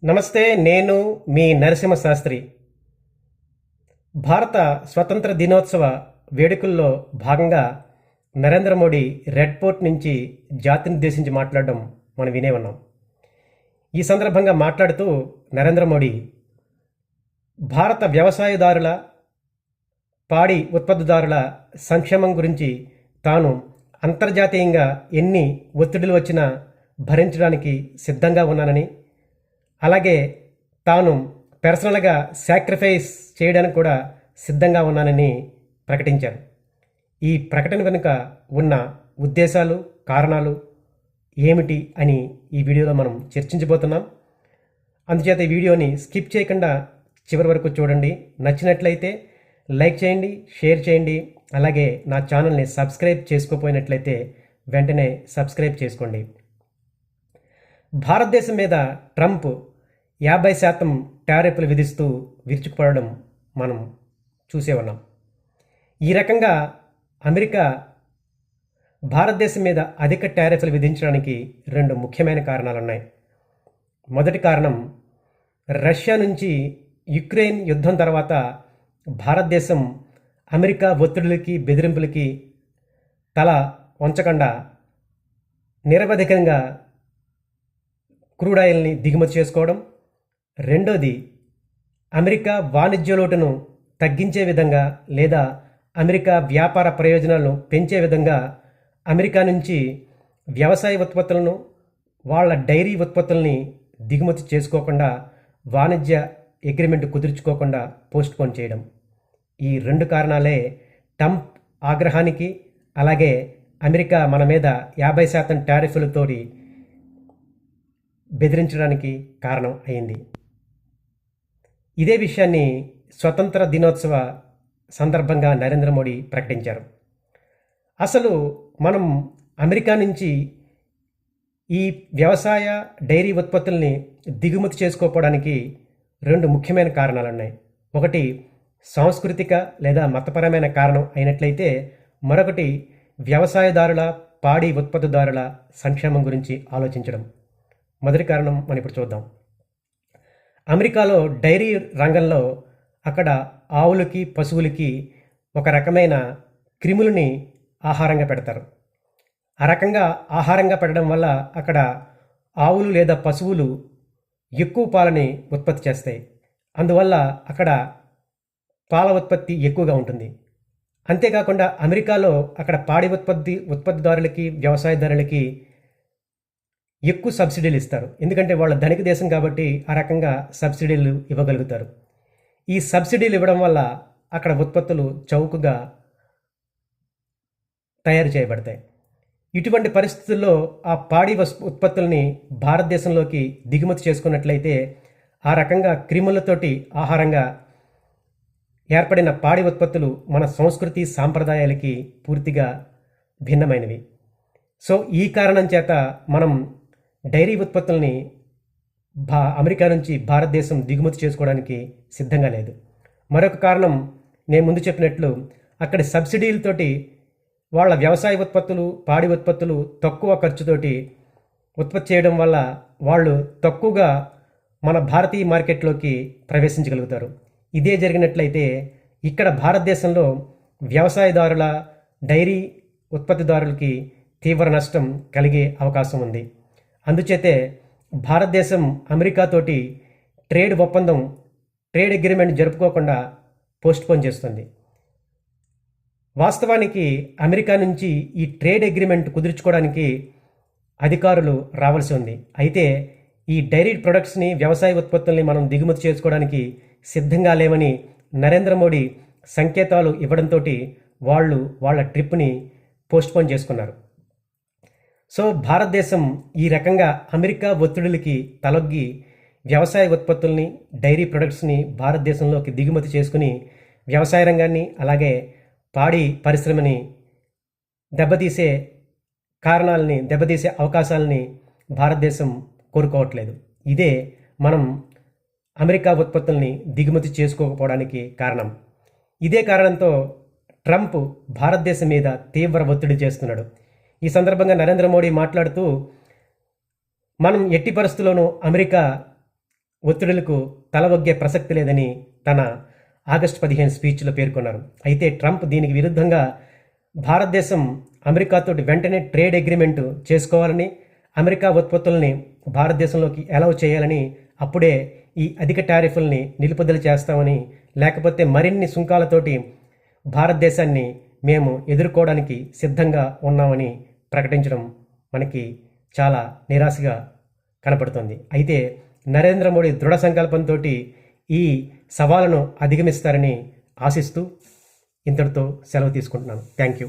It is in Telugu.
నమస్తే. నేను మీ నరసింహ శాస్త్రి. భారత స్వతంత్ర దినోత్సవ వేడుకల్లో భాగంగా నరేంద్ర మోడీ రెడ్ ఫోర్ట్ నుంచి జాతినుద్దేశించి మాట్లాడడం మనం వినే ఉన్నాం. ఈ సందర్భంగా మాట్లాడుతూ నరేంద్ర మోడీ భారత వ్యవసాయదారుల, పాడి ఉత్పత్తిదారుల సంక్షేమం గురించి తాను అంతర్జాతీయంగా ఎన్ని ఒత్తిడులు వచ్చినా భరించడానికి సిద్ధంగా ఉన్నానని, అలాగే తాను పర్సనల్గా సాక్రిఫైస్ చేయడానికి కూడా సిద్ధంగా ఉన్నానని ప్రకటించారు. ఈ ప్రకటన వెనుక ఉన్న ఉద్దేశాలు, కారణాలు ఏమిటి అని ఈ వీడియోలో మనం చర్చించబోతున్నాం. అందుచేత ఈ వీడియోని స్కిప్ చేయకుండా చివరి వరకు చూడండి. నచ్చినట్లయితే లైక్ చేయండి, షేర్ చేయండి. అలాగే నా ఛానల్ని సబ్స్క్రైబ్ చేసుకోపోయినట్లయితే వెంటనే సబ్స్క్రైబ్ చేసుకోండి. భారతదేశం మీద ట్రంప్ 50% టారిఫ్లు విధిస్తూ విరుచుకుపడడం మనం చూసే ఉన్నాం. ఈ రకంగా అమెరికా భారతదేశం మీద అధిక టారిఫ్లు విధించడానికి 2 ముఖ్యమైన కారణాలు ఉన్నాయి. మొదటి కారణం, రష్యా నుంచి యుక్రెయిన్ యుద్ధం తర్వాత భారతదేశం అమెరికా ఒత్తిడులకి, బెదిరింపులకి తల వంచకుండా నిరవధికంగా క్రూడ్ ఆయిల్ని దిగుమతి చేసుకోవడం. రెండోది, అమెరికా వాణిజ్య లోటును తగ్గించే విధంగా లేదా అమెరికా వ్యాపార ప్రయోజనాలను పెంచే విధంగా అమెరికా నుంచి వ్యవసాయ ఉత్పత్తులను, వాళ్ళ డైరీ ఉత్పత్తుల్ని దిగుమతి చేసుకోకుండా, వాణిజ్య అగ్రిమెంట్ కుదుర్చుకోకుండా పోస్ట్పోన్ చేయడం. ఈ 2 కారణాలే ట్రంప్ ఆగ్రహానికి, అలాగే అమెరికా మన మీద 50% టారిఫ్లతోటి బెదిరించడానికి కారణం అయింది. ఇదే విషయాన్ని స్వతంత్ర దినోత్సవ సందర్భంగా నరేంద్ర మోడీ ప్రకటించారు. అసలు మనం అమెరికా నుంచి ఈ వ్యవసాయ, డైరీ ఉత్పత్తుల్ని దిగుమతి చేసుకోవడానికి 2 ముఖ్యమైన కారణాలు ఉన్నాయి. ఒకటి సాంస్కృతిక లేదా మతపరమైన కారణం అయినట్లయితే, మరొకటి వ్యవసాయదారుల, పాడి ఉత్పత్తిదారుల సంక్షేమం గురించి ఆలోచించడం. మొదటి కారణం మనం ఇప్పుడు చూద్దాం. అమెరికాలో డైరీ రంగంలో అక్కడ ఆవులకి, పశువులకి ఒక రకమైన క్రిములని ఆహారంగా పెడతారు. ఆ రకంగా ఆహారంగా పెట్టడం వల్ల అక్కడ ఆవులు లేదా పశువులు ఎక్కువ పాలని ఉత్పత్తి చేస్తాయి. అందువల్ల అక్కడ పాల ఉత్పత్తి ఎక్కువగా ఉంటుంది. అంతేకాకుండా అమెరికాలో అక్కడ పాడి ఉత్పత్తిదారులకి, వ్యవసాయదారులకి ఎక్కువ సబ్సిడీలు ఇస్తారు. ఎందుకంటే వాళ్ళ ధనిక దేశం కాబట్టి ఆ రకంగా సబ్సిడీలు ఇవ్వగలుగుతారు. ఈ సబ్సిడీలు ఇవ్వడం వల్ల అక్కడ ఉత్పత్తులు చౌకగా తయారు చేయబడతాయి. ఇటువంటి పరిస్థితుల్లో ఆ పాడి ఉత్పత్తుల్ని భారతదేశంలోకి దిగుమతి చేసుకున్నట్లయితే ఆ రకంగా క్రిములతోటి ఆహారంగా ఏర్పడిన పాడి ఉత్పత్తులు మన సంస్కృతి, సాంప్రదాయాలకి పూర్తిగా భిన్నమైనవి. సో ఈ కారణం చేత మనం డైరీ ఉత్పత్తుల్ని అమెరికా నుంచి భారతదేశం దిగుమతి చేసుకోవడానికి సిద్ధంగా లేదు. మరొక కారణం, నేను ముందు చెప్పినట్లు అక్కడి సబ్సిడీలతోటి వాళ్ళ వ్యవసాయ ఉత్పత్తులు, పాడి ఉత్పత్తులు తక్కువ ఖర్చుతోటి ఉత్పత్తి చేయడం వల్ల వాళ్ళు తక్కువగా మన భారతీయ మార్కెట్లోకి ప్రవేశించగలుగుతారు. ఇదే జరిగినట్లయితే ఇక్కడ భారతదేశంలో వ్యవసాయదారుల, డైరీ ఉత్పత్తిదారులకి తీవ్ర నష్టం కలిగే అవకాశం ఉంది. అందుచేతే భారతదేశం అమెరికాతోటి ట్రేడ్ అగ్రిమెంట్ జరుపుకోకుండా పోస్ట్పోన్ చేస్తుంది. వాస్తవానికి అమెరికా నుంచి ఈ ట్రేడ్ అగ్రిమెంట్ కుదుర్చుకోవడానికి అధికారులు రావాల్సి ఉంది. అయితే ఈ డైరీ ప్రొడక్ట్స్ని, వ్యవసాయ ఉత్పత్తుల్ని మనం దిగుమతి చేసుకోవడానికి సిద్ధంగా లేవని నరేంద్ర మోడీ సంకేతాలు ఇవ్వడంతో వాళ్ళు వాళ్ళ ట్రిప్ని పోస్ట్పోన్ చేసుకున్నారు. సో భారతదేశం ఈ రకంగా అమెరికా ఒత్తిడులకి తలొగ్గి వ్యవసాయ ఉత్పత్తుల్ని, డైరీ ప్రొడక్ట్స్ని భారతదేశంలోకి దిగుమతి చేసుకుని వ్యవసాయ రంగాన్ని, అలాగే పాడి పరిశ్రమని దెబ్బతీసే అవకాశాలని భారతదేశం కోరుకోవట్లేదు. ఇదే మనం అమెరికా ఉత్పత్తుల్ని దిగుమతి చేసుకోకపోవడానికి కారణం. ఇదే కారణంతో ట్రంప్ భారతదేశం మీద తీవ్ర ఒత్తిడి చేస్తున్నాడు. ఈ సందర్భంగా నరేంద్ర మోడీ మాట్లాడుతూ, మనం ఎట్టి పరిస్థితుల్లోనూ అమెరికా ఒత్తిడులకు తలవొగ్గే ప్రసక్తి లేదని తన ఆగస్టు 15 స్పీచ్లో పేర్కొన్నారు. అయితే ట్రంప్ దీనికి విరుద్ధంగా భారతదేశం అమెరికాతోటి వెంటనే ట్రేడ్ అగ్రిమెంట్ చేసుకోవాలని, అమెరికా ఉత్పత్తుల్ని భారతదేశంలోకి అలౌ చేయాలని, అప్పుడే ఈ అధిక టారిఫ్ల్ని నిలుపుదల చేస్తామని, లేకపోతే మరిన్ని సుంకాలతోటి భారతదేశాన్ని మేము ఎదుర్కోవడానికి సిద్ధంగా ఉన్నామని ప్రకటించడం మనకి చాలా నిరాశగా కనపడుతుంది. అయితే నరేంద్ర మోడీ దృఢ సంకల్పంతో ఈ సవాలును అధిగమిస్తారని ఆశిస్తూ ఇంతటితో సెలవు తీసుకుంటున్నాను. Thank you.